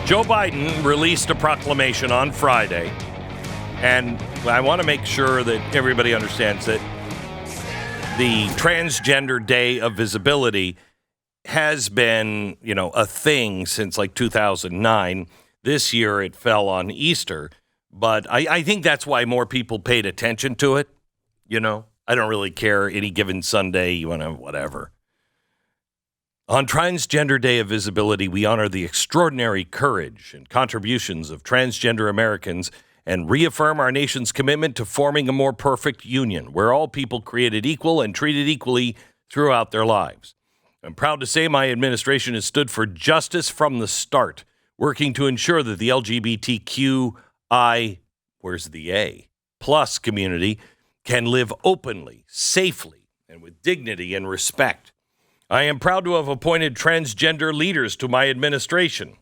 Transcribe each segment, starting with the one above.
Joe Biden released a proclamation on Friday, and I want to make sure that everybody understands that the Transgender Day of Visibility has been, a thing since like 2009. This year it fell on Easter, but I think that's why more people paid attention to it. I don't really care. Any given Sunday, you want to whatever. On Transgender Day of Visibility, we honor the extraordinary courage and contributions of transgender Americans and reaffirm our nation's commitment to forming a more perfect union where all people created equal and treated equally throughout their lives. I'm proud to say my administration has stood for justice from the start, working to ensure that the LGBTQI, where's the A, plus community can live openly, safely, and with dignity and respect. I am proud to have appointed transgender leaders to my administration.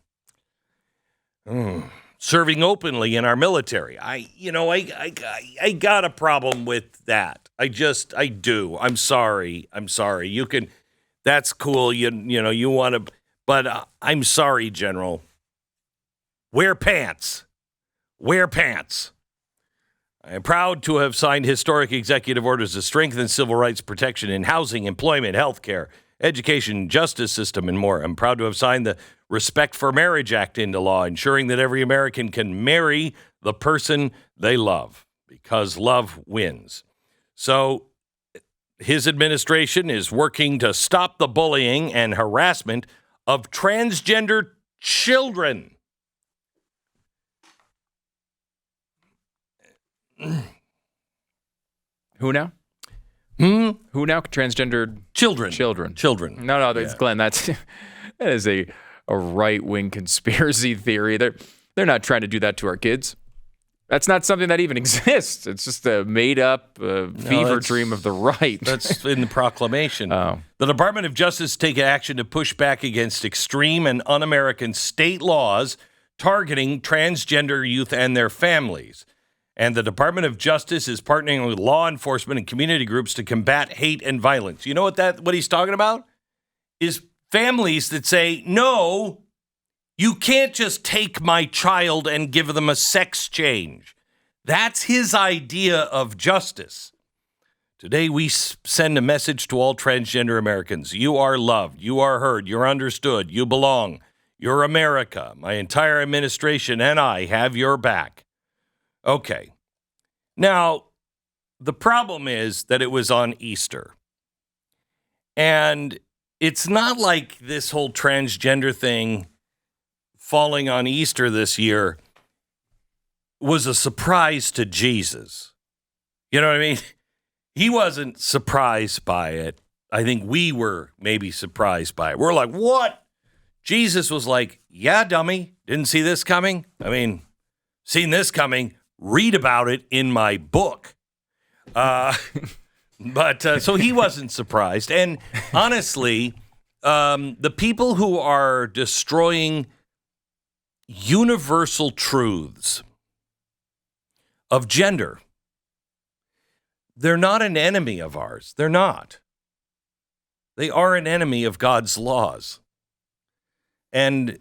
Serving openly in our military. I got a problem with that. I do. I'm sorry. That's cool. You want to, but I'm sorry, General. Wear pants. I am proud to have signed historic executive orders to strengthen civil rights protection in housing, employment, healthcare, education, justice system, and more. I'm proud to have signed the Respect for Marriage Act into law, ensuring that every American can marry the person they love because love wins. So his administration is working to stop the bullying and harassment of transgender children. Who now? Who now? Transgendered children. No, that's Glenn. That is a right-wing conspiracy theory. They're not trying to do that to our kids. That's not something that even exists. It's just a made-up fever dream of the right. That's in the proclamation. Oh. The Department of Justice take action to push back against extreme and un-American state laws targeting transgender youth and their families. And the Department of Justice is partnering with law enforcement and community groups to combat hate and violence. You know what he's talking about? Is families that say, no, you can't just take my child and give them a sex change. That's his idea of justice. Today, we send a message to all transgender Americans. You are loved. You are heard. You're understood. You belong. You're America. My entire administration and I have your back. Okay. Now, the problem is that it was on Easter. And it's not like this whole transgender thing falling on Easter this year was a surprise to Jesus. You know what I mean? He wasn't surprised by it. I think we were maybe surprised by it. We're like, what? Jesus was like, yeah, dummy. Didn't see this coming? Seen this coming. Read about it in my book. So he wasn't surprised. And honestly, the people who are destroying universal truths of gender, they're not an enemy of ours. They're not. They are an enemy of God's laws. And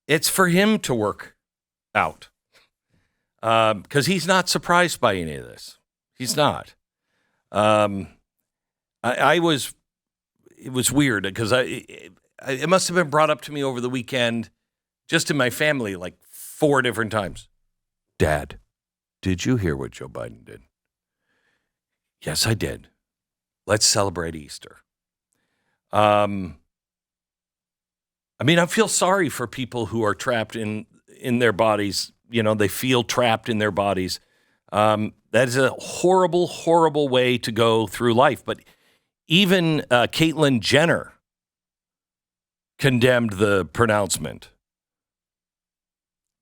it's for him to work out. Because he's not surprised by any of this. He's not. It was weird because it must have been brought up to me over the weekend, just in my family, like 4 different times. Dad, did you hear what Joe Biden did? Yes, I did. Let's celebrate Easter. I feel sorry for people who are trapped in their bodies. They feel trapped in their bodies. That is a horrible, horrible way to go through life. But even Caitlyn Jenner condemned the pronouncement.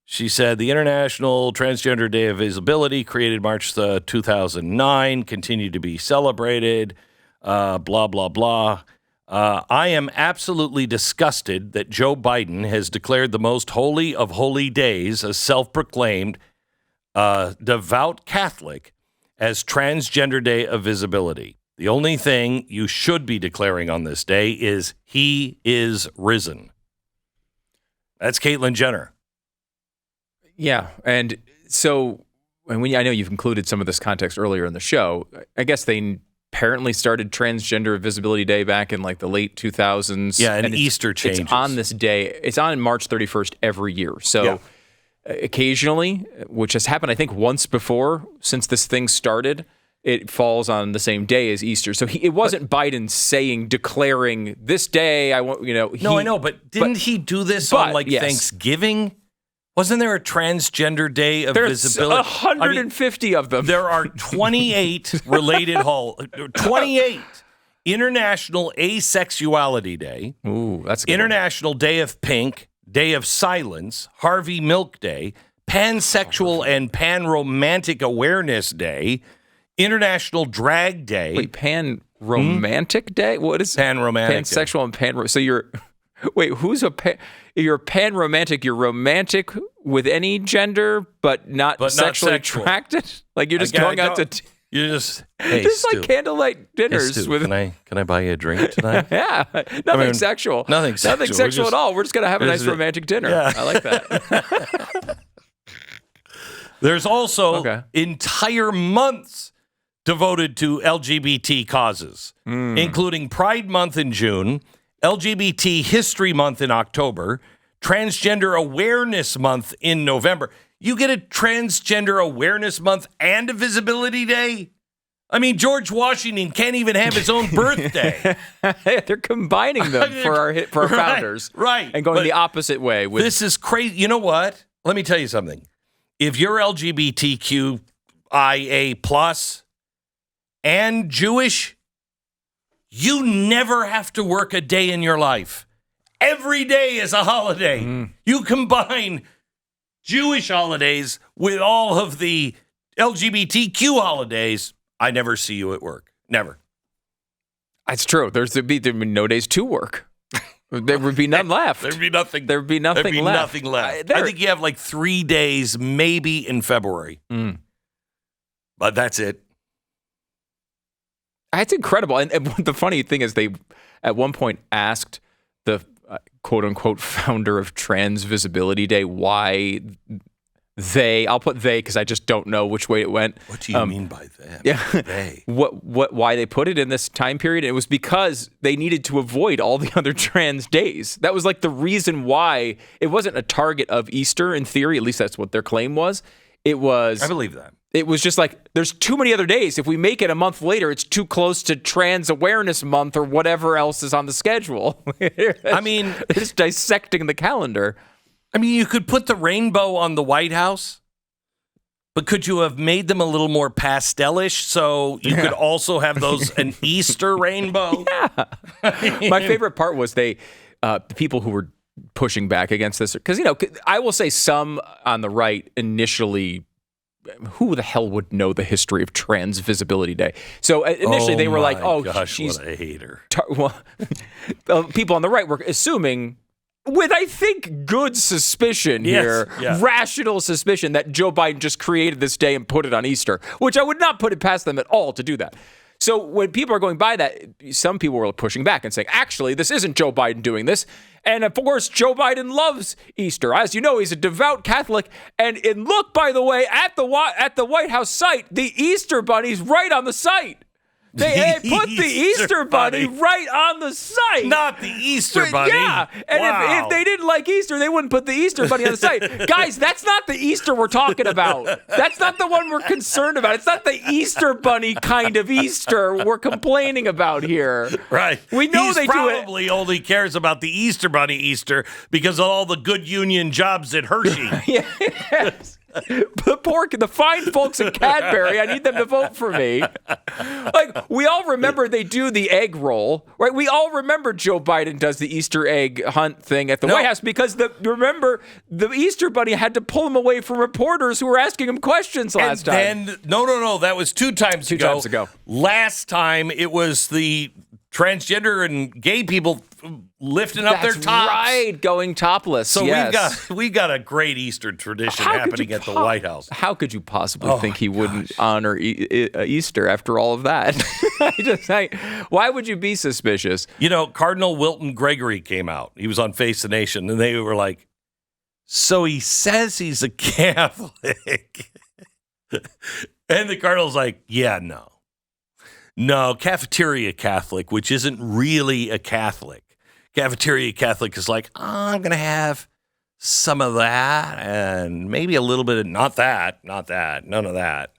She said, the International Transgender Day of Visibility, created March 2009, continued to be celebrated, blah, blah, blah. I am absolutely disgusted that Joe Biden has declared the most holy of holy days, a self-proclaimed devout Catholic, as Transgender Day of Visibility. The only thing you should be declaring on this day is he is risen. That's Caitlyn Jenner. Yeah, and so I know you've included some of this context earlier in the show. I guess they apparently started Transgender Visibility Day back in like the late 2000s. Yeah, and Easter changes. It's on this day. It's on March 31st every year. So occasionally, which has happened, I think, once before since this thing started, it falls on the same day as Easter. So it wasn't Biden declaring this day. I want, No, I know, but didn't he do this on Thanksgiving? Wasn't there a Transgender Day of Visibility? There's 150 of them. There are 28 related 28 International Asexuality Day. Ooh, that's a good International Day of Pink, Day of Silence, Harvey Milk Day, Pansexual and Pan-Romantic Awareness Day, International Drag Day. Wait, Pan-Romantic Day? What is Pan-Romantic Pansexual and Pan... So you're... Wait, you're pan-romantic. You're romantic with any gender, but not sexually attracted? Like you're just going out to... You're just... Hey, just Stu. like candlelight dinners. Hey, Stu, with. Can I buy you a drink tonight? Yeah, nothing sexual. Nothing sexual at all. We're just going to have a nice romantic dinner. Yeah. I like that. There's also entire months devoted to LGBT causes, including Pride Month in June, LGBT History Month in October, Transgender Awareness Month in November. You get a Transgender Awareness Month and a Visibility Day? I mean, George Washington can't even have his own birthday. They're combiing them for our founders. Right. And going the opposite way. This is crazy. You know what? Let me tell you something. If you're LGBTQIA+ and Jewish, you never have to work a day in your life. Every day is a holiday. You combine Jewish holidays with all of the LGBTQ holidays. I never see you at work. Never. That's true. There'd be no days to work. There would be none left. There'd be nothing. There'd be nothing left. I think you have like 3 days, maybe in February. But that's it. It's incredible. And the funny thing is they, at one point, asked the quote-unquote founder of Trans Visibility Day why I'll put they because I just don't know which way it went. What do you mean by that? Yeah. They. Why they put it in this time period? It was because they needed to avoid all the other trans days. That was like the reason why it wasn't a target of Easter in theory. At least that's what their claim was. It was. I believe that. It was just like, there's too many other days. If we make it a month later, it's too close to Trans Awareness Month or whatever else is on the schedule. I mean, it's dissecting the calendar. I mean, you could put the rainbow on the White House, but could you have made them a little more pastelish so you could also have an Easter rainbow? Yeah. My favorite part was the people who were pushing back against this, because, I will say some on the right initially, who the hell would know the history of Trans Visibility Day? So initially they were like, "Oh, gosh, she's what a hater." People on the right were assuming, with I think good suspicion rational suspicion, that Joe Biden just created this day and put it on Easter, which I would not put it past them at all to do that. So when people are going by that, some people were pushing back and saying, actually, this isn't Joe Biden doing this. And of course, Joe Biden loves Easter. As you know, he's a devout Catholic. And look, by the way, at the White House site, the Easter bunny's right on the site. They put the Easter bunny right on the site. Not the Easter bunny. Yeah. And if they didn't like Easter, they wouldn't put the Easter bunny on the site. Guys, that's not the Easter we're talking about. That's not the one we're concerned about. It's not the Easter bunny kind of Easter we're complaining about here. Right. We know He's they do it. Probably only cares about the Easter bunny Easter because of all the good union jobs at Hershey. Yes. The fine folks at Cadbury, I need them to vote for me. Like, we all remember they do the egg roll, right? We all remember Joe Biden does the Easter egg hunt thing at the White House because remember the Easter bunny had to pull him away from reporters who were asking him questions last time. And no, that was two times ago. Last time it was the transgender and gay people lifting up their tops. Right, going topless. So we've got a great Easter tradition happening at the White House. How could you possibly think he wouldn't honor Easter after all of that? Why would you be suspicious? Cardinal Wilton Gregory came out. He was on Face the Nation, and they were like, So he says he's a Catholic. And the cardinal's like, yeah, no, cafeteria Catholic, which isn't really a Catholic. Cafeteria Catholic is like, I'm going to have some of that and maybe a little bit of not that, none of that.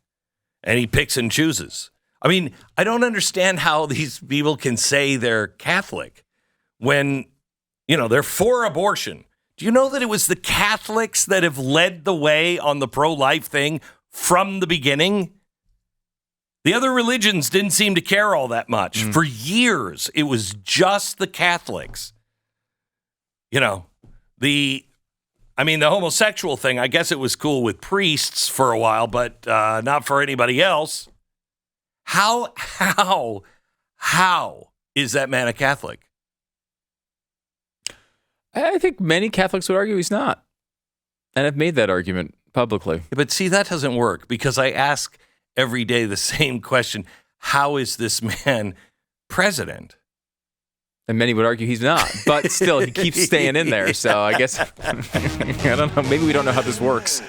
And he picks and chooses. I mean, I don't understand how these people can say they're Catholic when, they're for abortion. Do you know that it was the Catholics that have led the way on the pro-life thing from the beginning? The other religions didn't seem to care all that much. For years, it was just the Catholics. The homosexual thing, I guess it was cool with priests for a while, but not for anybody else. How is that man a Catholic? I think many Catholics would argue he's not. And I've made that argument publicly. But see, that doesn't work because I ask every day the same question. How is this man president? And many would argue he's not. But still, he keeps staying in there. So I guess, I don't know. Maybe we don't know how this works.